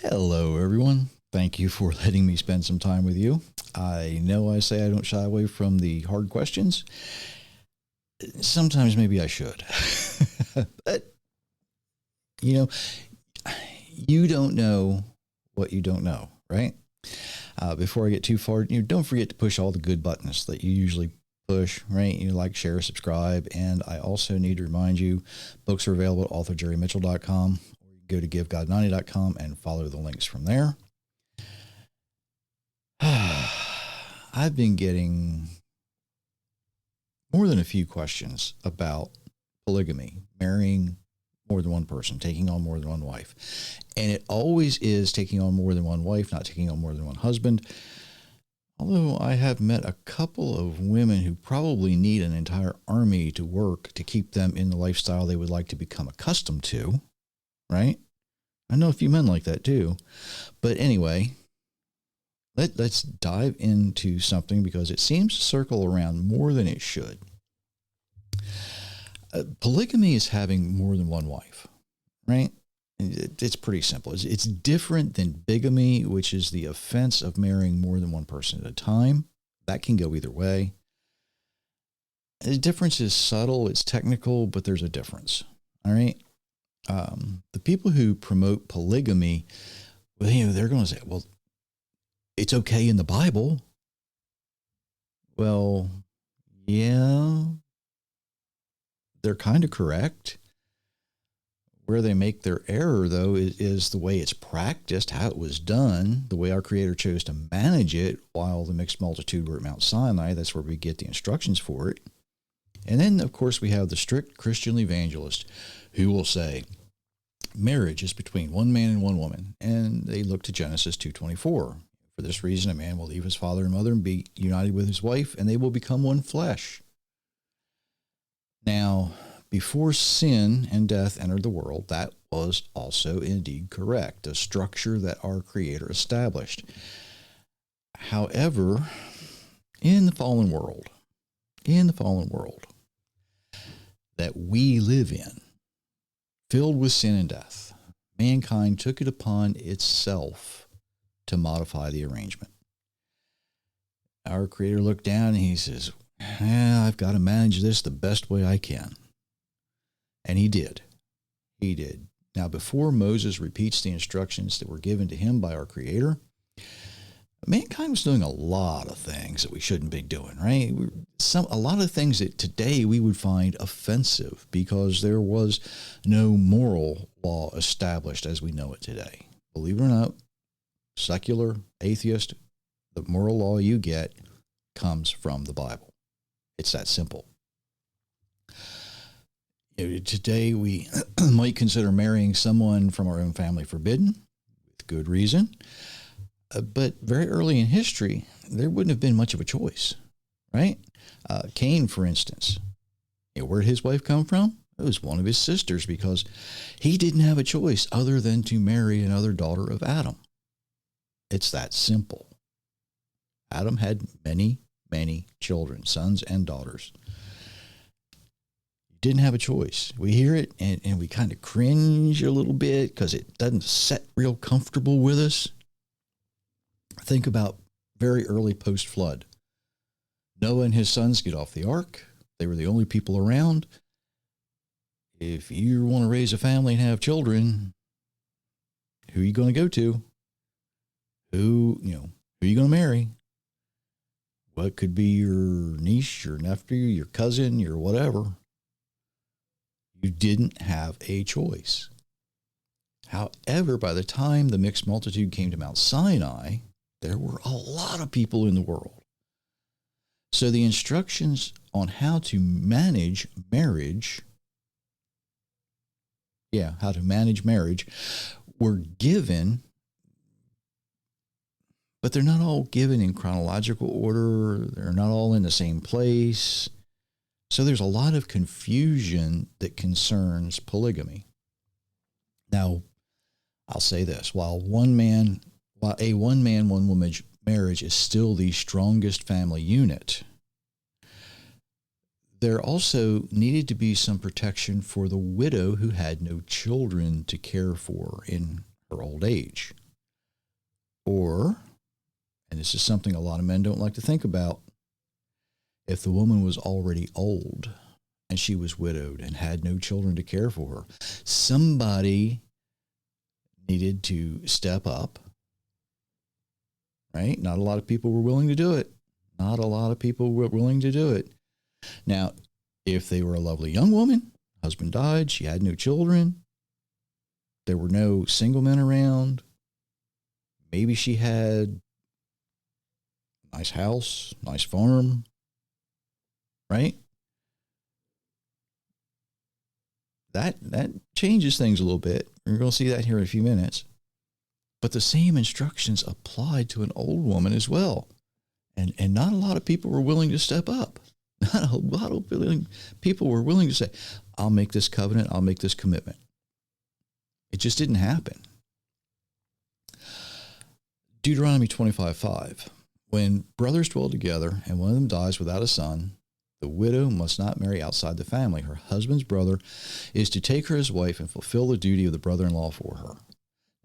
Hello, everyone. Thank you for letting me spend some time with you. I know I say I don't shy away from the hard questions. Sometimes maybe I should. But, you know, you don't know what you don't know, right? Before I get too far, don't forget to push all the good buttons that you usually push, right? Like, share, subscribe. And I also need to remind you, books are available at authorjerrymitchell.com. Go to givegod90.com and follow the links from there. I've been getting more than a few questions about polygamy, marrying more than one person, taking on more than one wife. And it always is taking on more than one wife, not taking on more than one husband. Although I have met a couple of women who probably need an entire army to work to keep them in the lifestyle they would like to become accustomed to, right? I know a few men like that too. But anyway, let's dive into something because it seems to circle around more than it should. Polygamy is having more than one wife, right? It's pretty simple. It's different than bigamy, which is the offense of marrying more than one person at a time. That can go either way. The difference is subtle, it's technical, but there's a difference, all right? The people who promote polygamy, well, they're going to say, well, it's okay in the Bible. Well, yeah, they're kind of correct. Where they make their error, though, is the way it's practiced, how it was done, the way our Creator chose to manage it while the mixed multitude were at Mount Sinai. That's where we get the instructions for it. And then, of course, we have the strict Christian evangelist who will say, marriage is between one man and one woman. And they look to Genesis 2:24. For this reason, a man will leave his father and mother and be united with his wife, and they will become one flesh. Now, before sin and death entered the world, that was also indeed correct, a structure that our Creator established. However, in the fallen world that we live in, filled with sin and death, mankind took it upon itself to modify the arrangement. Our Creator looked down and he says, I've got to manage this the best way I can. And he did. He did. Now, before Moses repeats the instructions that were given to him by our Creator, mankind was doing a lot of things that we shouldn't be doing, right? A lot of things that today we would find offensive because there was no moral law established as we know it today. Believe it or not, secular, atheist, the moral law you get comes from the Bible. It's that simple. Today we might consider marrying someone from our own family forbidden, with good reason. But very early in history, there wouldn't have been much of a choice, right? Cain, for instance, where'd his wife come from? It was one of his sisters because he didn't have a choice other than to marry another daughter of Adam. It's that simple. Adam had many, many children, sons and daughters. He didn't have a choice. We hear it and we kind of cringe a little bit because it doesn't set real comfortable with us. Think about very early post-flood. Noah and his sons get off the ark. They were the only people around. If you want to raise a family and have children, who are you going to go to? Who are you going to marry? What could be your niece, your nephew, your cousin, your whatever? You didn't have a choice. However, by the time the mixed multitude came to Mount Sinai, there were a lot of people in the world. So the instructions on how to manage marriage, were given, but they're not all given in chronological order. They're not all in the same place. So there's a lot of confusion that concerns polygamy. Now, I'll say this, while a one-man, one-woman marriage is still the strongest family unit, there also needed to be some protection for the widow who had no children to care for in her old age. Or, and this is something a lot of men don't like to think about, if the woman was already old and she was widowed and had no children to care for her, somebody needed to step up, right? Not a lot of people were willing to do it. Not a lot of people were willing to do it. Now, if they were a lovely young woman, husband died, she had no children, there were no single men around, maybe she had a nice house, nice farm, right? That changes things a little bit. We're going to see that here in a few minutes. But the same instructions applied to an old woman as well. And not a lot of people were willing to step up. Not a lot of people were willing to say, I'll make this covenant, I'll make this commitment. It just didn't happen. Deuteronomy 25:5. When brothers dwell together and one of them dies without a son, the widow must not marry outside the family. Her husband's brother is to take her as wife and fulfill the duty of the brother-in-law for her.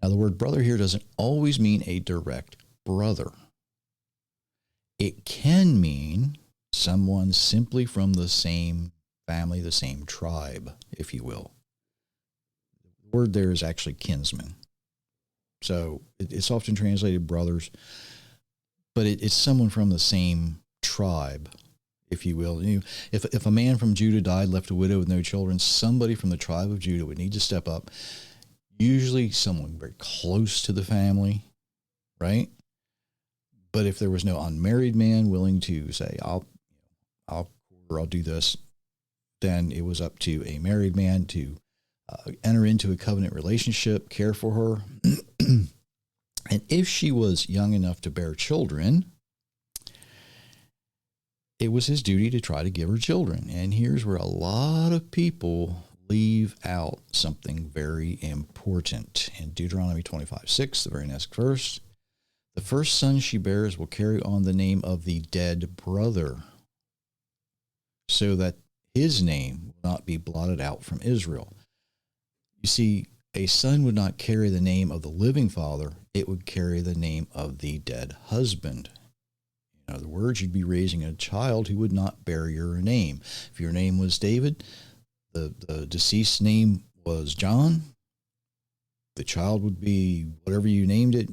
Now, the word brother here doesn't always mean a direct brother. It can mean someone simply from the same family, the same tribe, if you will. The word there is actually kinsman. So it's often translated brothers, but it's someone from the same tribe, if you will. If a man from Judah died, left a widow with no children, somebody from the tribe of Judah would need to step up, usually someone very close to the family, right? But if there was no unmarried man willing to say, I'll do this, then it was up to a married man to enter into a covenant relationship, care for her. And if she was young enough to bear children, it was his duty to try to give her children. And here's where a lot of people leave out something very important. In Deuteronomy 25:6, the very next verse, the first son she bears will carry on the name of the dead brother, so that his name will not be blotted out from Israel. You see, a son would not carry the name of the living father, it would carry the name of the dead husband. In other words, you'd be raising a child who would not bear your name. If your name was David, the deceased name was John, the child would be whatever you named it,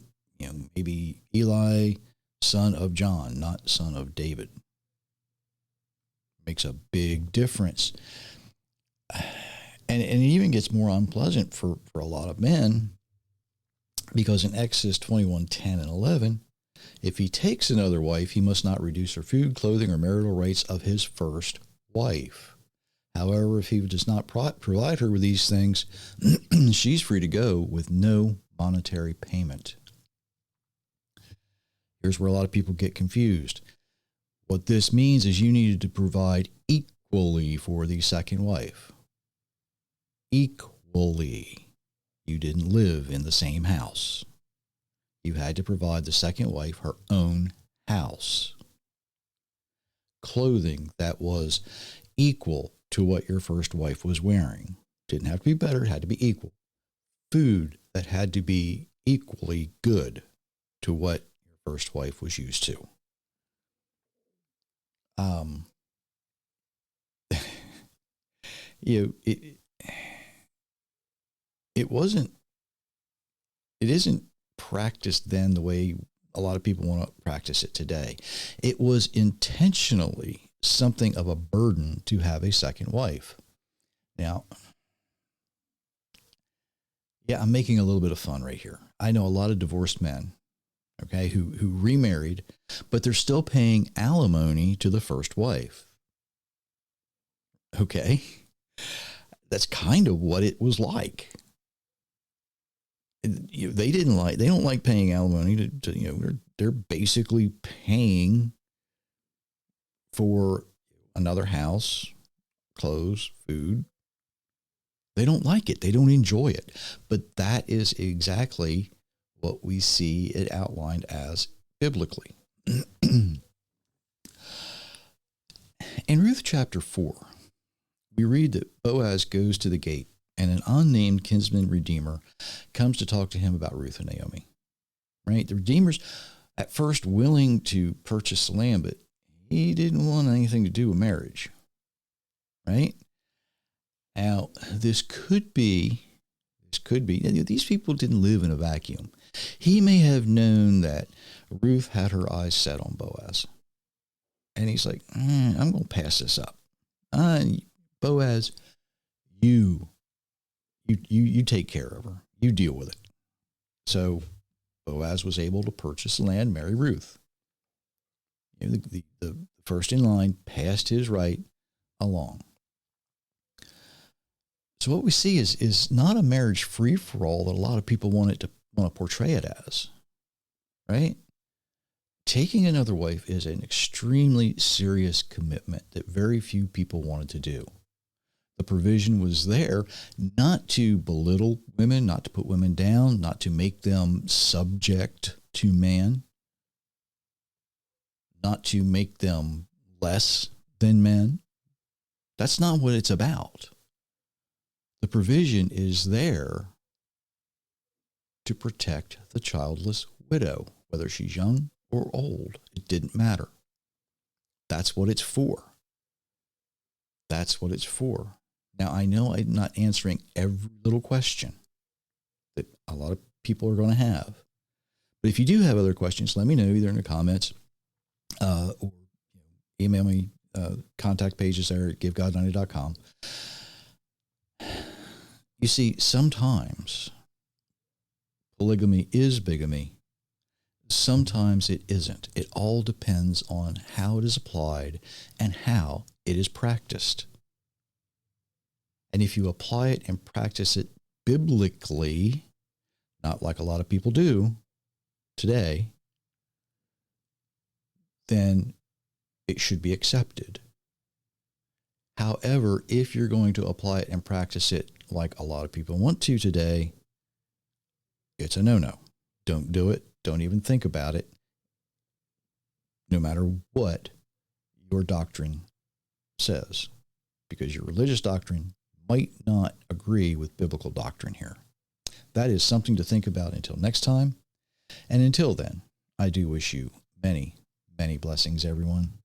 maybe Eli, son of John, not son of David. Makes a big difference. And it even gets more unpleasant for a lot of men, because in Exodus 21:10 and 11, if he takes another wife, he must not reduce her food, clothing, or marital rights of his first wife. However, if he does not provide her with these things, she's free to go with no monetary payment. Here's where a lot of people get confused. What this means is you needed to provide equally for the second wife. Equally. You didn't live in the same house. You had to provide the second wife her own house. Clothing that was equal to what your first wife was wearing. Didn't have to be better, it had to be equal. Food that had to be equally good to what your first wife was used to. It isn't practiced then the way a lot of people want to practice it today. It was intentionally something of a burden to have a second wife. Now, I'm making a little bit of fun right here. I know a lot of divorced men, okay, who remarried, but they're still paying alimony to the first wife. Okay, that's kind of what it was like. They don't like paying alimony they're basically paying for another house, clothes, food. They don't like it. They don't enjoy it. But that is exactly what we see it outlined as biblically. In Ruth chapter 4, we read that Boaz goes to the gate, and an unnamed kinsman redeemer comes to talk to him about Ruth and Naomi. right? The Redeemer's at first willing to purchase the land, but he didn't want anything to do with marriage, right? Now, these people didn't live in a vacuum. He may have known that Ruth had her eyes set on Boaz. And he's like, I'm going to pass this up. Boaz, you take care of her. You deal with it. So Boaz was able to purchase the land, marry Ruth. The first in line passed his right along. So what we see is not a marriage free-for-all that a lot of people want to portray it as, right? Taking another wife is an extremely serious commitment that very few people wanted to do. The provision was there not to belittle women, not to put women down, not to make them subject to man, not to make them less than men. That's not what it's about. The provision is there to protect the childless widow, whether she's young or old. It didn't matter. That's what it's for. That's what it's for. Now, I know I'm not answering every little question that a lot of people are going to have. But if you do have other questions, let me know either in the comments or email me. Contact pages there at givegod90.com. You see, sometimes polygamy is bigamy. Sometimes it isn't. It all depends on how it is applied and how it is practiced. And if you apply it and practice it biblically, not like a lot of people do today, then it should be accepted. However, if you're going to apply it and practice it like a lot of people want to today, it's a no-no. Don't do it. Don't even think about it, no matter what your doctrine says, because your religious doctrine might not agree with biblical doctrine here. That is something to think about until next time. And until then, I do wish you many, many blessings, everyone.